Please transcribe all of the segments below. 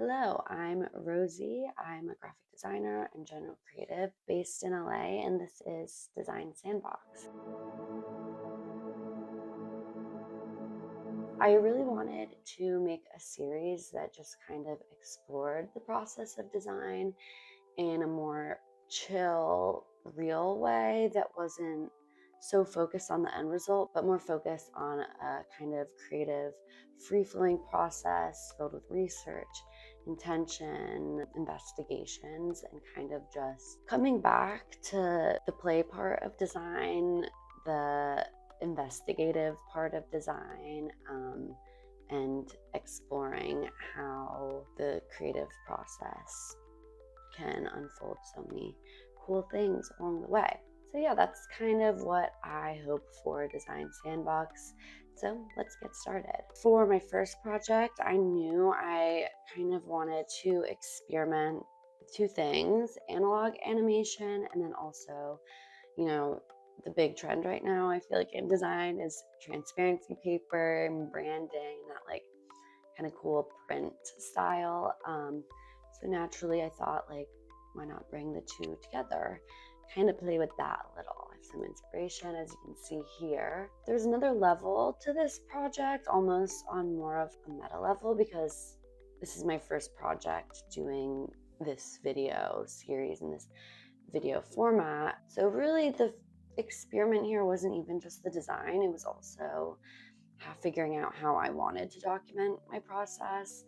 Hello, I'm Rosie. I'm a graphic designer and general creative based in LA, and this is Design Sandbox. I really wanted to make a series that just kind of explored the process of design in a more chill, real way that wasn't so focused on the end result, but more focused on a kind of creative, free flowing process filled with research, intention, investigations, and kind of just coming back to the play part of design, the investigative part of design, and exploring how the creative process can unfold so many cool things along the way. So yeah, that's kind of what I hope for Design Sandbox. So let's get started. For my first project, I knew I kind of wanted to experiment with two things: analog animation, and then also, the big trend right now, I feel like in design, is transparency paper and branding, that like kind of cool print style. So naturally, I thought, like, why not bring the two together? Kind of play with that a little. I have some inspiration, as you can see here. There's another level to this project, almost on more of a meta level, because this is my first project doing this video series in this video format. So really, the experiment here wasn't even just the design, it was also figuring out how I wanted to document my process.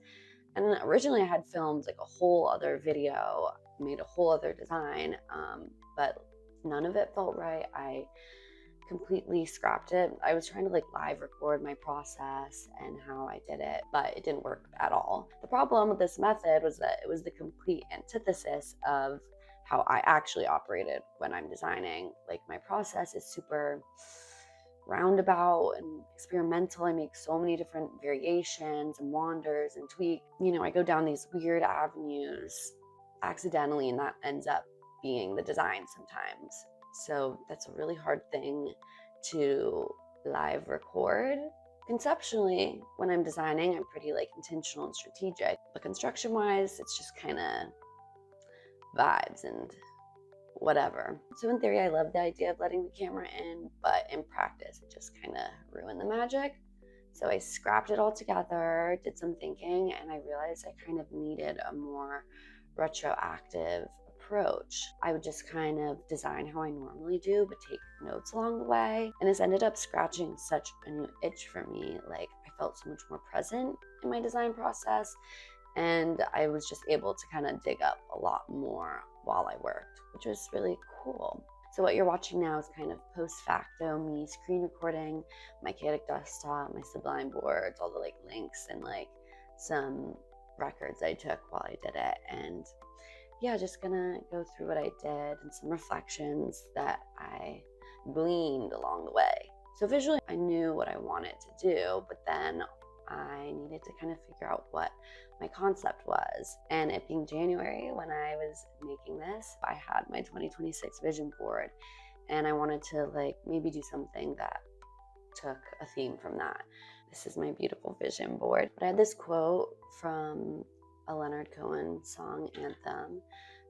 And originally I had filmed like a whole other video, made a whole other design, but none of it felt right. I completely scrapped it. I was trying to like live record my process and how I did it, but it didn't work at all. The problem with this method was that it was the complete antithesis of how I actually operated when I'm designing. Like, my process is super roundabout and experimental. I make so many different variations and wanders and tweak. I go down these weird avenues accidentally, and that ends up being the design sometimes. So that's a really hard thing to live record. Conceptually, when I'm designing, I'm pretty like intentional and strategic, but construction wise, it's just kind of vibes and whatever. So in theory, I love the idea of letting the camera in, but in practice, it just kind of ruined the magic. So I scrapped it all together, did some thinking, and I realized I kind of needed a more retroactive approach. I would just kind of design how I normally do, but take notes along the way. And this ended up scratching such a new itch for me. Like, I felt so much more present in my design process, and I was just able to kind of dig up a lot more while I worked, which was really cool. So what you're watching now is kind of post facto me screen recording my Chaotic desktop, my Sublime boards, all the like links and like some records I took while I did it. And yeah, just gonna go through what I did and some reflections that I gleaned along the way. So visually, I knew what I wanted to do, but then I needed to kind of figure out what my concept was. And it being January when I was making this, I had my 2026 vision board, and I wanted to like maybe do something that took a theme from that. This is my beautiful vision board. But I had this quote from a Leonard Cohen song anthem,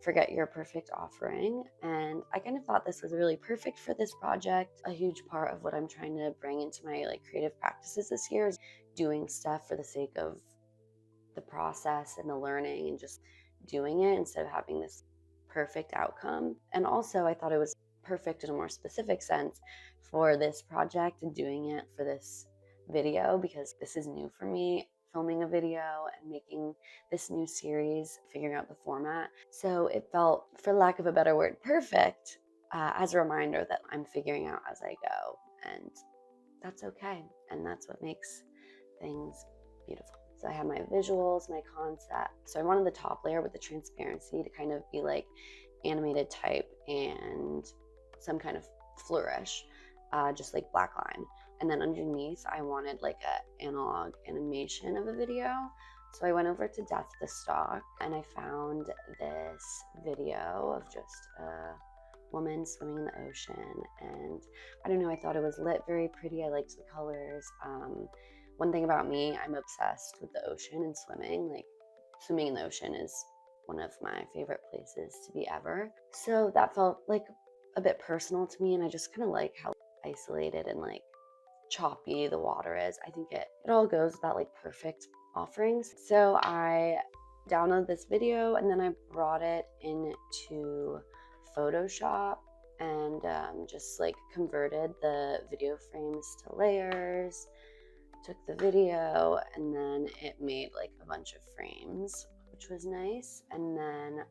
"Forget Your Perfect Offering," and I kind of thought this was really perfect for this project. A huge part of what I'm trying to bring into my like creative practices this year is doing stuff for the sake of the process and the learning and just doing it instead of having this perfect outcome. And also, I thought it was perfect in a more specific sense for this project and doing it for this video, because this is new for me, filming a video and making this new series, figuring out the format. So it felt, for lack of a better word, perfect, as a reminder that I'm figuring out as I go, and that's okay. And that's what makes things beautiful. So I have my visuals, my concept. So I wanted the top layer with the transparency to kind of be like animated type and some kind of flourish, just like black line. And then underneath, I wanted like an analog animation of a video. So I went over to Death to Stock and I found this video of just a woman swimming in the ocean. And I don't know, I thought it was lit very pretty. I liked the colors. One thing about me, I'm obsessed with the ocean and swimming. Like, swimming in the ocean is one of my favorite places to be ever. So that felt like a bit personal to me, and I just kind of like how isolated and like choppy the water is. I think it all goes with that like perfect offerings. So I downloaded this video and then I brought it into Photoshop and just like converted the video frames to layers, took the video, and then it made like a bunch of frames, which was nice. And then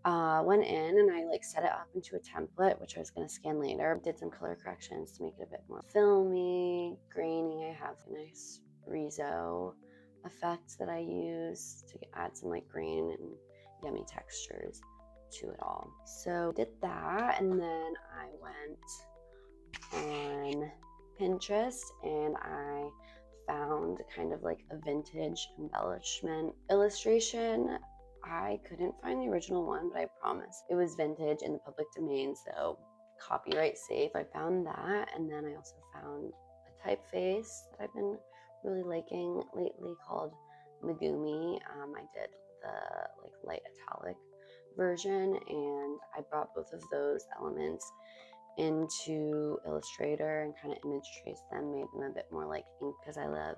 I went in and I like set it up into a template, which I was going to scan later. Did some color corrections to make it a bit more filmy, grainy. I have a nice Rezo effect that I use to add some like grain and yummy textures to it all. So did that, and then I went on Pinterest and I found kind of like a vintage embellishment illustration. I couldn't find the original one, but I promise it was vintage in the public domain, so copyright safe. I found that, and then I also found a typeface that I've been really liking lately called Megumi. I did the like light italic version, and I brought both of those elements into Illustrator and kind of image traced them, made them a bit more like ink because I love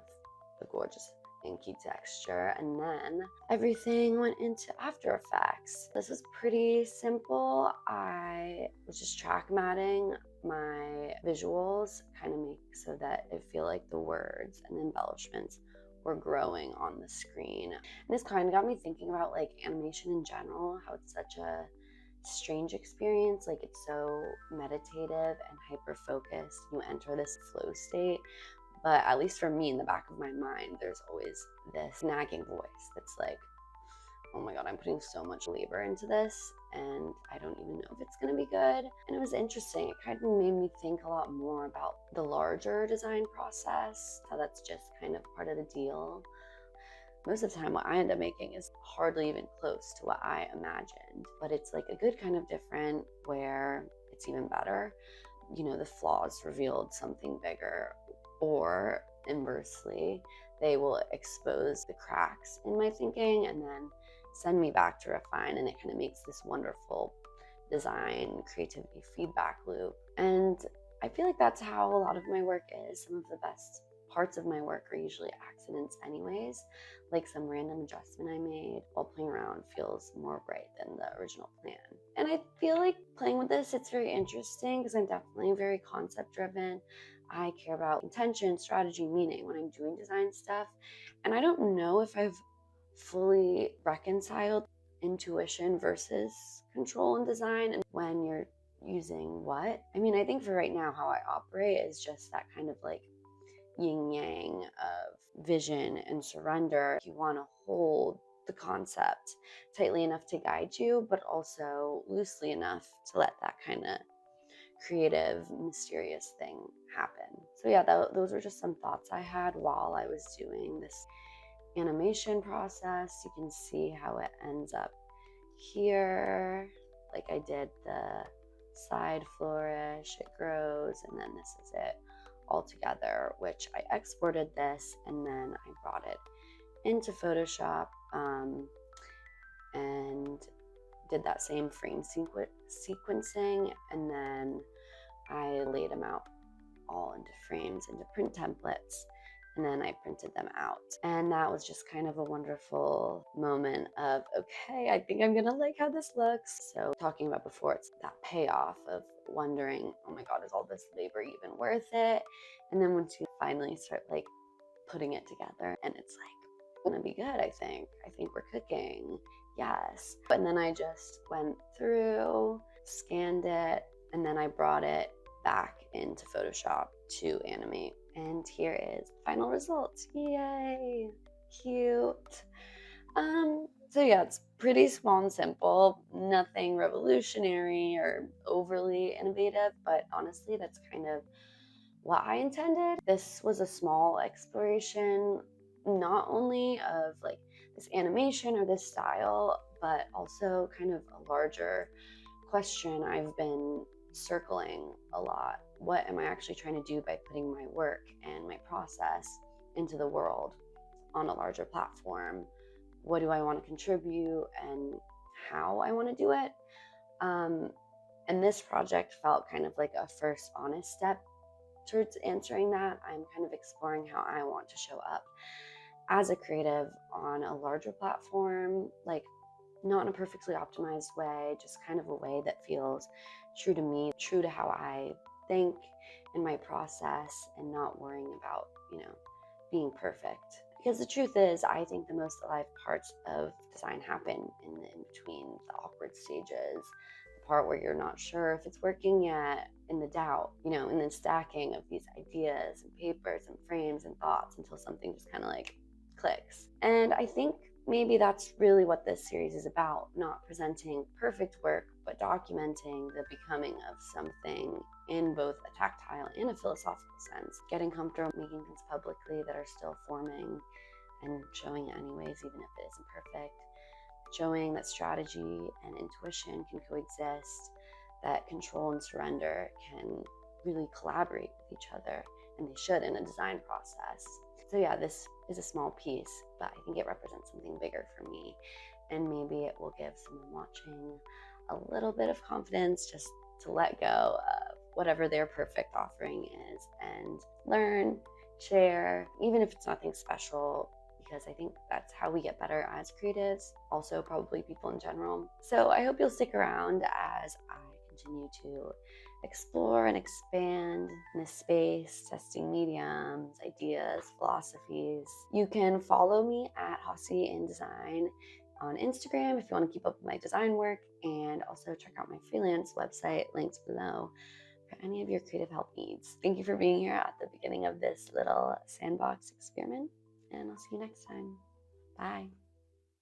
the gorgeous inky texture. And then everything went into After Effects. This was pretty simple. I was just track matting my visuals, kind of make so that it feel like the words and embellishments were growing on the screen. And this kind of got me thinking about like animation in general, how it's such a strange experience. Like it's so meditative and hyper focused. You enter this flow state, but at least for me, in the back of my mind, there's always this nagging voice that's like, oh my god, I'm putting so much labor into this and I don't even know if it's gonna be good. And it was interesting. It kind of made me think a lot more about the larger design process, how that's just kind of part of the deal. Most of the time what I end up making is hardly even close to what I imagined, but it's like a good kind of different where it's even better. You know, the flaws revealed something bigger, or inversely, they will expose the cracks in my thinking and then send me back to refine, and it kind of makes this wonderful design creativity feedback loop. And I feel like that's how a lot of my work is. Some of the best parts of my work are usually accidents anyways, like some random adjustment I made while playing around feels more right than the original plan. And I feel like playing with this, it's very interesting because I'm definitely very concept driven. I care about intention, strategy, meaning when I'm doing design stuff. And I don't know if I've fully reconciled intuition versus control in design and when you're using what. I mean, I think for right now, how I operate is just that kind of like yin yang of vision and surrender. You want to hold the concept tightly enough to guide you, but also loosely enough to let that kind of creative, mysterious thing happen. So yeah, those were just some thoughts I had while I was doing this animation process. You can see how it ends up here. Like I did the side flourish, it grows, and then this is it all together, which I exported this and then I brought it into Photoshop and did that same frame sequencing, and then I laid them out all into frames, into print templates, and then I printed them out. And that was just kind of a wonderful moment of, okay, I think I'm gonna like how this looks. So talking about before, it's that payoff of wondering, oh my god, is all this labor even worth it? And then once you finally start like putting it together and it's like, gonna be good, I think we're cooking, yes. And then I just went through, scanned it, and then I brought it back into Photoshop to animate. And here is the final result. Yay, cute. So yeah, it's pretty small and simple, nothing revolutionary or overly innovative, but honestly, that's kind of what I intended. This was a small exploration, not only of like this animation or this style, but also kind of a larger question I've been circling a lot. What am I actually trying to do by putting my work and my process into the world on a larger platform what do I want to contribute and how I want to do it. And this project felt kind of like a first honest step towards answering that. I'm kind of exploring how I want to show up as a creative on a larger platform, like not in a perfectly optimized way, just kind of a way that feels true to me, true to how I think in my process, and not worrying about, being perfect. Because the truth is, I think the most alive parts of design happen in between, the awkward stages, the part where you're not sure if it's working yet, in the doubt, and then stacking of these ideas and papers and frames and thoughts until something just kind of like clicks. And I think maybe that's really what this series is about, not presenting perfect work, but documenting the becoming of something in both a tactile and a philosophical sense, getting comfortable making things publicly that are still forming and showing it anyways, even if it isn't perfect, showing that strategy and intuition can coexist, that control and surrender can really collaborate with each other, and they should in a design process. So yeah, this is a small piece, but I think it represents something bigger for me, and maybe it will give someone watching a little bit of confidence just to let go of whatever their perfect offering is and learn, share, even if it's nothing special, because I think that's how we get better as creatives, also probably people in general. So I hope you'll stick around as I continue to explore and expand in this space, testing mediums, ideas, philosophies. You can follow me at Hossie in Design on Instagram if you want to keep up with my design work, and also check out my freelance website, links below, for any of your creative help needs. Thank you for being here at the beginning of this little sandbox experiment, and I'll see you next time. Bye.